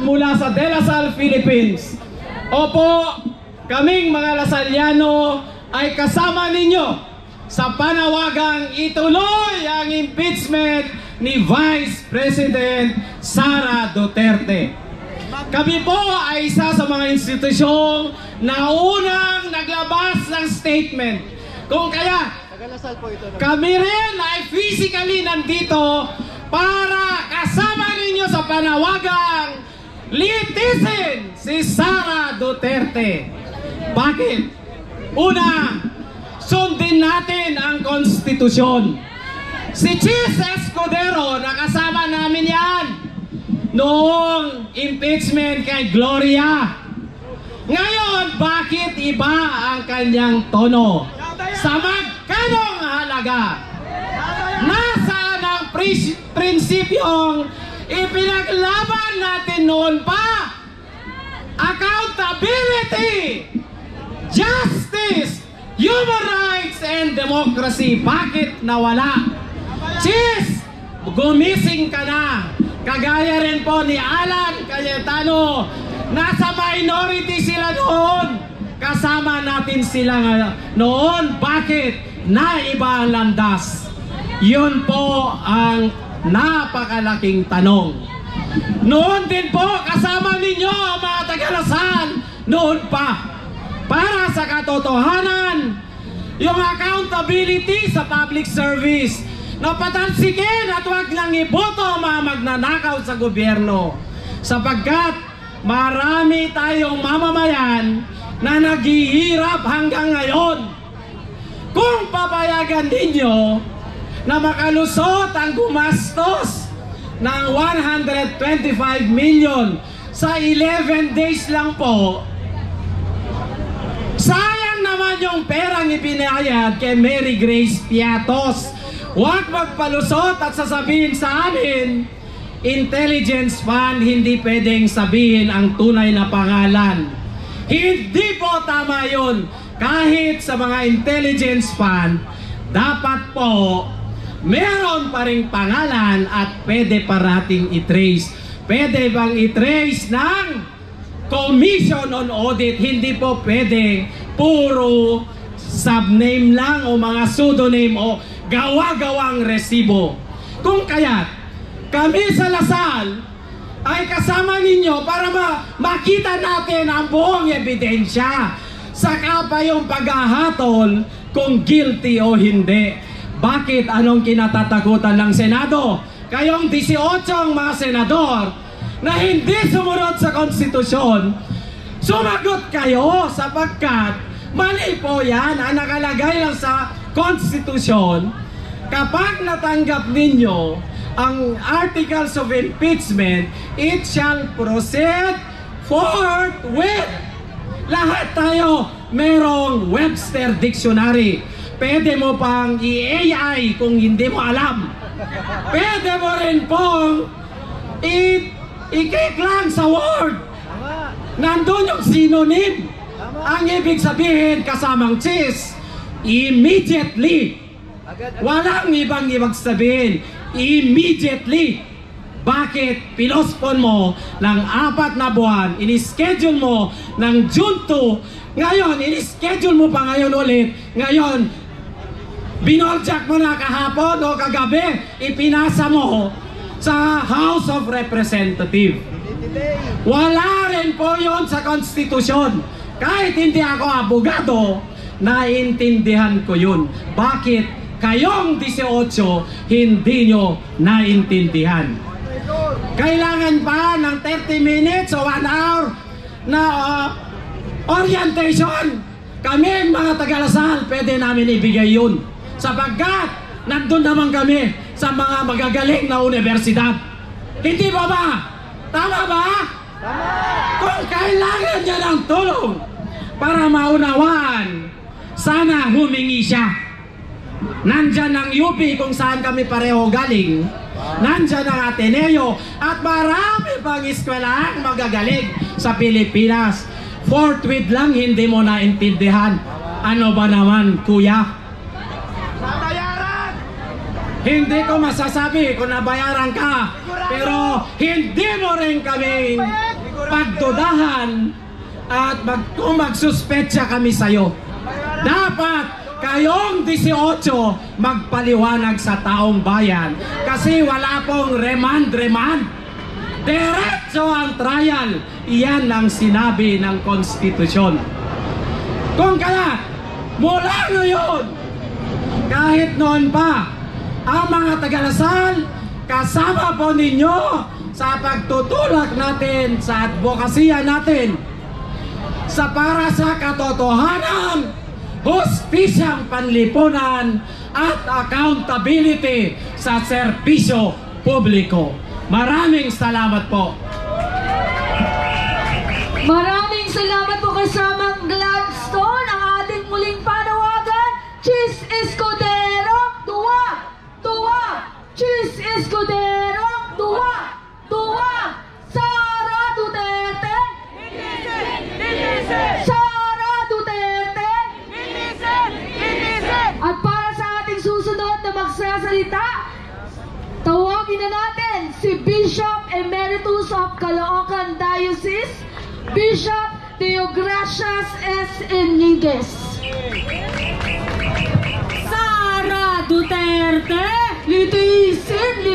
mula sa De La Salle, Philippines. Opo, kaming mga Lasalliano ay kasama ninyo sa panawagang ituloy ang impeachment ni Vice President Sara Duterte. Kami po ay isa sa mga institusyong na unang naglabas ng statement. Kung kaya, kami rin ay physically nandito para kasama ninyo sa panawagang litisin si Sara Duterte. Bakit? Una, sundin natin ang konstitusyon. Si Chis Escudero, nakasama namin yan noong impeachment kay Gloria. Ngayon, bakit iba ang kanyang tono? Sa magkanong halaga? Nasaan ang prinsipyong ipinaglaban natin noon pa? Accountability, justice, human rights, and democracy. Bakit nawala? Chis, gumising ka na. Kagaya rin po ni Alan Cayetano, nasa minority sila noon. Kasama natin sila noon. Bakit? Naiba ang landas. Yun po ang napakalaking tanong. Noon din po kasama ninyo ang mga taga-Lasal noon pa. Para sa katotohanan, yung accountability sa public service na patalsikin at huwag nang iboto ang mga magnanakaw sa gobyerno. Sapagkat marami tayong mamamayan na naghihirap hanggang ngayon. Kung papayagan ninyo na makalusot ang gumastos ng 125 million sa 11 days lang po, sayang naman yung perang ipinayad kay Mary Grace Piatos. Huwag magpalusot at sasabihin sa amin, intelligence fund, hindi pwedeng sabihin ang tunay na pangalan. Hindi po tama yun. Kahit sa mga intelligence fund, dapat po meron pa ring pangalan at pwede pa nating i-trace. Pwede bang i-trace ng Commission on Audit? Hindi po pwede puro subname lang o mga pseudonym o gawa-gawang resibo. Kung kaya't kami sa Lasal ay kasama ninyo para makita natin ang buong ebidensya. Saka pa yung paghahatol kung guilty o hindi. Bakit? Anong kinatatakutan ng Senado? Kayong 18 mga senador na hindi sumunod sa konstitusyon, sumagot kayo sapagkat mali po yan. Ang nakalagay lang sa konstitusyon, kapag natanggap ninyo ang articles of impeachment, it shall proceed forthwith. Lahat tayo merong Webster Dictionary. Pwede mo pang i-AI kung hindi mo alam. Pwede mo rin pong i-click lang sa Word. Nandun yung synonym. Ang ibig sabihin kasamang Chis, immediately. Walang ibang sabihin. Immediately. Bakit? Pinospon mo ng 4 na buwan, in-schedule mo ng June 2, ngayon, in-schedule mo pa ngayon ulit, ngayon, binoljak mo na kahapon o kagabi, ipinasa mo sa House of Representatives. Wala rin po yon sa konstitusyon. Kahit hindi ako abogado, naiintindihan ko yun. Bakit? Kayong 18, hindi nyo naintindihan. Kailangan pa ng 30 minutes o 1 hour na orientation. Kami mga taga-Lasal, pwede namin ibigay yun. Sapagkat nandun naman kami sa mga magagaling na universidad. Hindi ba ba? Tama ba? Tama! Kung kailangan niya ng tulong para maunawaan, sana humingi siya. Nandyan ang UP kung saan kami pareho galing. Nandyan ang Ateneo at marami pang eskwelahan magagaling sa Pilipinas. Forthwith lang, hindi mo naintindihan. Ano ba naman, kuya? Hindi ko masasabi kung nabayaran ka, pero hindi mo rin kami pagdudahan at kung magsuspetsya kami sa'yo. Dapat kayong 18 magpaliwanag sa taong bayan kasi wala pong remand. Diretso ang trial. Iyan ang sinabi ng konstitusyon. Kung kaya, mula ngayon, kahit noon pa, ang mga taga-Lasal, kasama po ninyo sa pagtutulak natin sa advokasya natin sa para sa katotohanan, hustisyang panlipunan at accountability sa serbisyo publiko. Maraming salamat po. Maraming salamat po kasamang Gladstone. Ang ating muling panawagan, Chis Escudero, tuwa! Chis Escudero, tuwa! Sara Duterte, Sara Duterte, at para sa ating susunod na magsasalita, tawagin na natin si Bishop Emeritus of Caloocan Diocese, Bishop Teogracias S. Enriquez. Sara Duterte, litisin,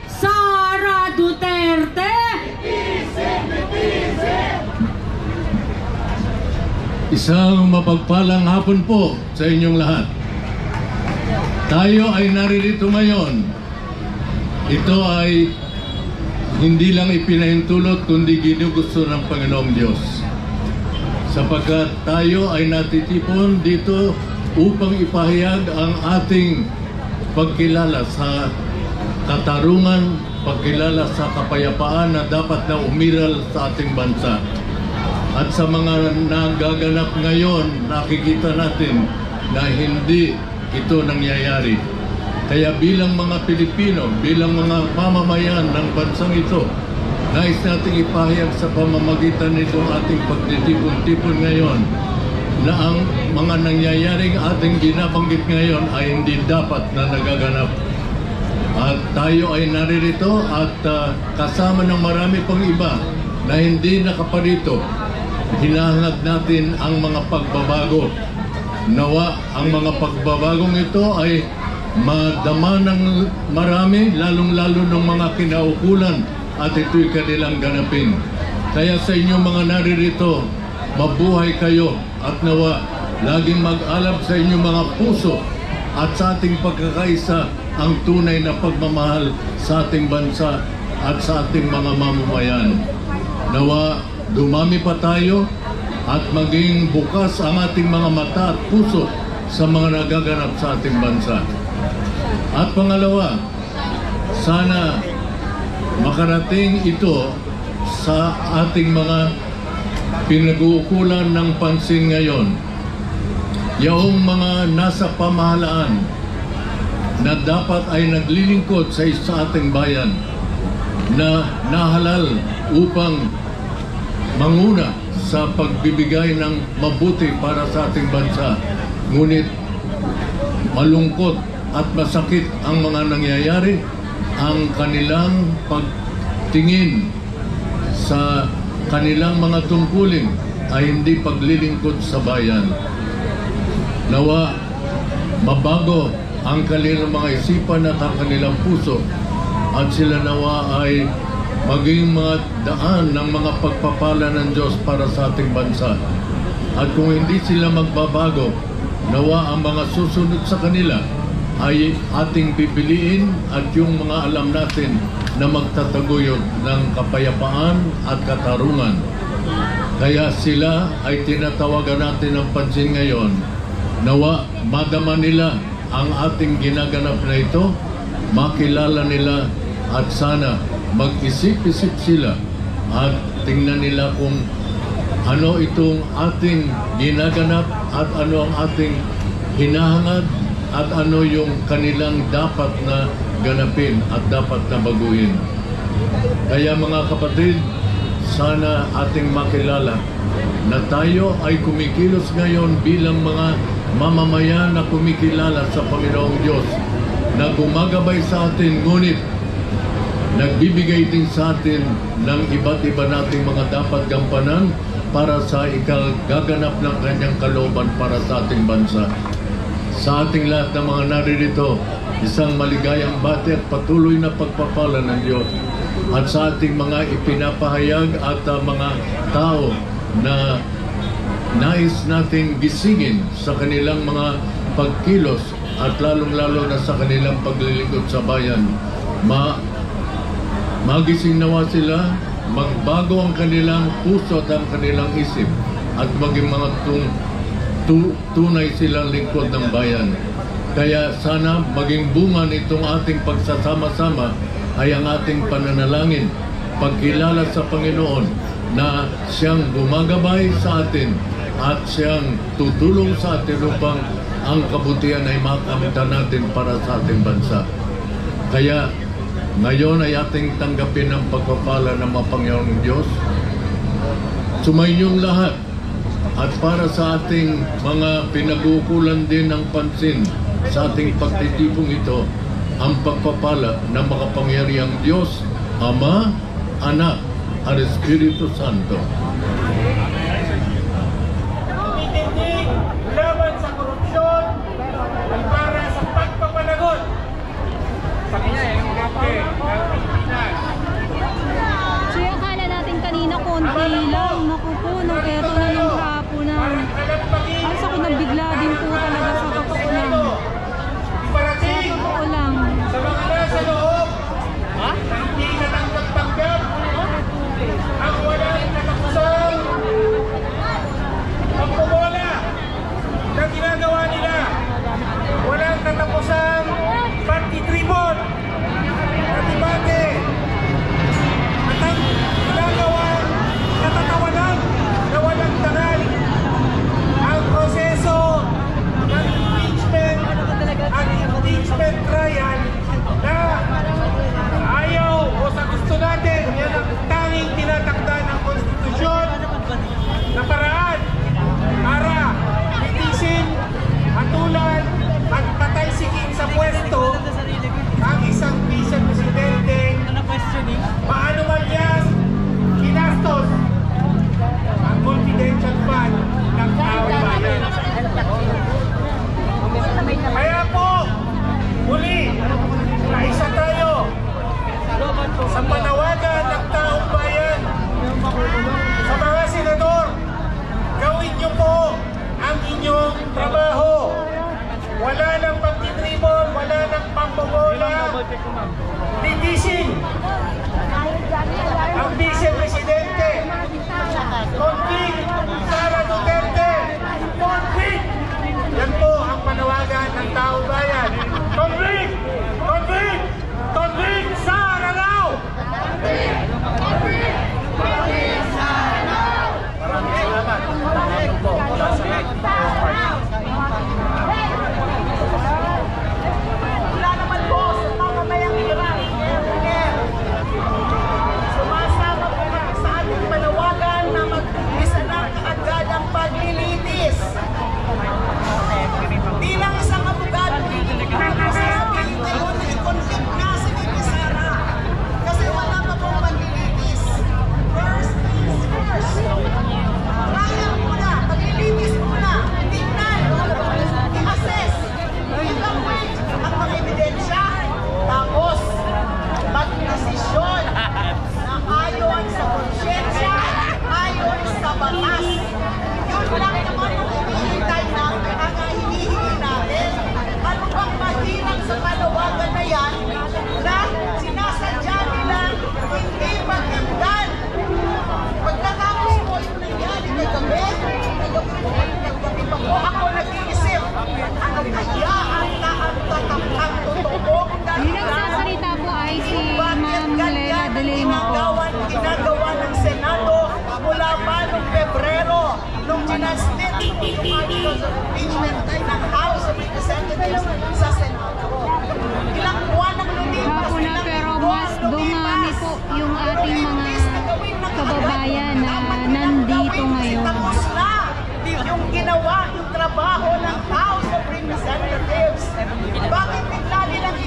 Sara Duterte. Isang mapagpalang hapon po sa inyong lahat. Tayo ay naririto ngayon. Ito ay hindi lang ipinahintulot kundi ginugusto ng Panginoong Diyos. Sapagkat tayo ay natitipon dito upang ipahayag ang ating pagkilala sa katarungan, pagkilala sa kapayapaan na dapat na umiral sa ating bansa. At sa mga nagaganap ngayon, nakikita natin na hindi ito nangyayari. Kaya bilang mga Pilipino, bilang mga mamamayan ng bansang ito, nais nating ipahayag sa pamamagitan nitong ating pagtitipon-tipon ngayon na ang mga nangyayaring ating binabanggit ngayon ay hindi dapat na nagaganap. At tayo ay naririto at kasama ng marami pang iba na hindi nakaparito. Hinahangad natin ang mga pagbabago. Nawa ang mga pagbabagong ito ay madama ng marami, lalong-lalo ng mga kinaukulan at ito'y kanilang ganapin. Kaya sa inyo mga naririto, mabuhay kayo at nawa laging mag-alab sa inyong mga puso at sa ating pagkakaisa ang tunay na pagmamahal sa ating bansa at sa ating mga mamamayan. Nawa dumami pa tayo at maging bukas ang ating mga mata at puso sa mga nagaganap sa ating bansa. At pangalawa, sana makarating ito sa ating mga pinag-uukulan ng pansin ngayon. Yaong mga nasa pamahalaan na dapat ay naglilingkod sa ating bayan na nahalal upang manguna sa pagbibigay ng mabuti para sa ating bansa. Ngunit malungkot at masakit ang mga nangyayari, ang kanilang pagtingin sa kanilang mga tungkulin ay hindi paglilingkod sa bayan. Nawa mabago ang kanilang mga isipan at ang kanilang puso at sila nawa ay maging mga daan ng mga pagpapala ng Diyos para sa ating bansa. At kung hindi sila magbabago, nawa ang mga susunod sa kanila ay ating pipiliin at yung mga alam natin na magtataguyod ng kapayapaan at katarungan. Kaya sila ay tinatawagan natin ng pansin ngayon. Nawa madama nila ang ating ginaganap na ito, makilala nila at sana mag-isip-isip sila at tingnan nila kung ano itong ating ginaganap at ano ang ating hinahangad at ano yung kanilang dapat na ganapin at dapat na baguhin. Kaya mga kapatid, sana ating makilala na tayo ay kumikilos ngayon bilang mga mamamayan na kumikilala sa Panginoong Diyos na gumagabay sa atin, ngunit nagbibigay din sa atin ng iba't iba nating mga dapat gampanan para sa ikagaganap ng kanyang kalooban para sa ating bansa. Sa ating lahat ng mga naririto, isang maligayang bati at patuloy na pagpapala ng Diyos. At sa ating mga ipinapahayag at mga tao na nais nating gisingin sa kanilang mga pagkilos at lalong-lalo na sa kanilang paglilingkod sa bayan, magising nawa sila, magbago ang kanilang puso at ang kanilang isip at maging mga tunay silang lingkod ng bayan. Kaya sana maging bunga nitong ating pagsasama-sama ay ang ating pananalangin, pagkilala sa Panginoon na siyang gumagabay sa atin at siyang tutulong sa atin upang ang kabutihan ay makamtan natin para sa ating bansa. Kaya ngayon ay ating tanggapin ang pagpapala ng mapangyaong Diyos. Sumayinyong lahat at para sa ating mga pinagukulan din ng pansin sa ating pagtitipong ito, ang pagpapala ng makapangyarihang Diyos, Ama, Anak, at Espiritu Santo. Tumitindig laban sa korupsyon at para sa pagpapalagot sa presidente ng Pilipinas. So yung akala natin kanina konti lang, naku po, nung eto na yung hapon na. Alas ako nabigla din po talaga sa totoo lang. Iparating Sa totoo lang. sa mga nasa loob na hindi natanggap-tanggap ang walang katapusan pagkumola na ginagawa nila. Walang katapusan pagtitribon na debate at ang ginagawang katatawanan na walang tangal. Ang proseso ng impeachment at impeachment trial na ayaw o sa gusto natin, yan ang tanging tinatakda ng konstitusyon na paraan para litisin, hatulan at patay-siking sa pwesto ang isang vice-presidente paano man yan ginastos ang confidential fund ng taong bayan. Kaya po, muli, naisa tayo sa panawagan ng taong bayan. Sa mga senador, gawin niyo po ang inyong trabaho. Wala nang pagtitribol, wala nang pambobola. Litisin ang vice-presidente. Convict Sara Duterte. Convict! Yan po ang panawagan ng taong bayan. Convict! Convict! Convict Sara now! Maraming salamat. Maraming po. Wala naman po sa mamamayang hirap. Sumasama po sa ating panawagan na mag-isa na kaagad ang paglilitis. Bilang isang abogado, sasabihin ngayon na i-conflict na si Bibi Sara. Kasi wala pa pong paglilitis. First things first. Kaya muna, paglilitis muna, tingnan, i-assess, i-evaluate ang mga ebidensya. Tapos, mag-desisyon na ayon sa konsyensya, ayon sa batas. Yun lang naman ang hinihintay natin, ang hinihingi natin. Ano bang mahirap sa panawagan na yan na sinasadya nila hindi magigdan? Pagkatapos po yung nangyari kagabi, naggabi pa po ako nag-iisip, ano kaya ang totoong Yung nagsasalita po ay si Ma'am Lela de Lima po. ginagawa ng Senado mula pa noong Pebrero nung ginastit articles of impeachment ng House of Representatives sa Senado. Ilang buwan ang lumipas, Hapon na, pero mas dumami po yung ating mga kababayan na nandito ngayon. Tapos na yung ginawa, yung trabaho ng House of Representatives. Bakit bigla nilang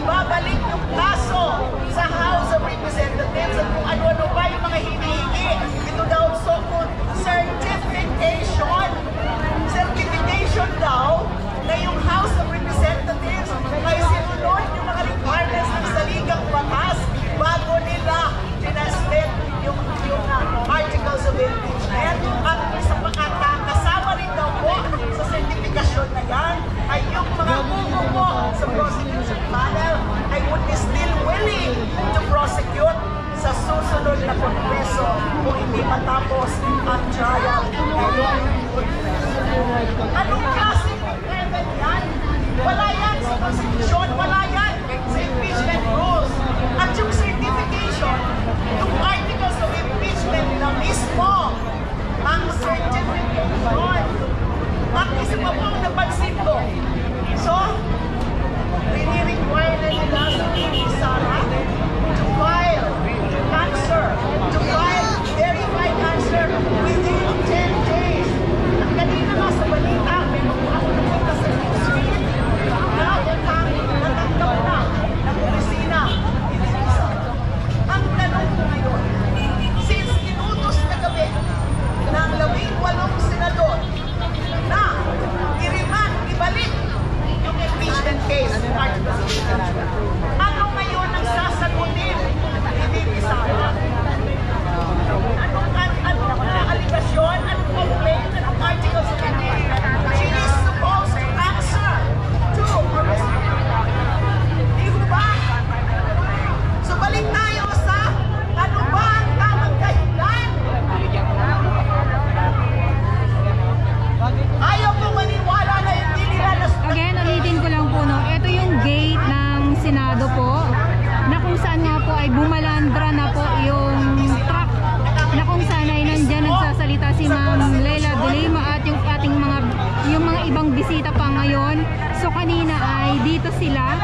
magsasalita si Ma'am Leila de Lima at yung ating mga ibang bisita pa ngayon. So kanina ay dito sila,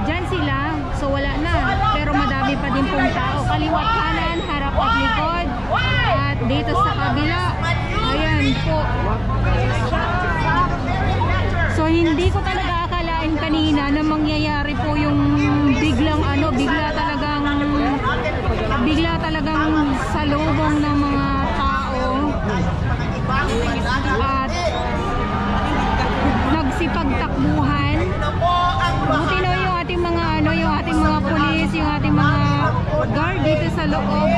dyan sila, so wala na, pero madami pa din pong tao, kaliwat kanan, harap at likod, at dito sa kabila, ayan po. So hindi ko talaga akalain kanina na mangyayari po yung biglang bigla talagang salubong ng mga tao at nagsipagtakbuhan. Buti na yung ating mga pulis, yung ating mga guard dito sa loob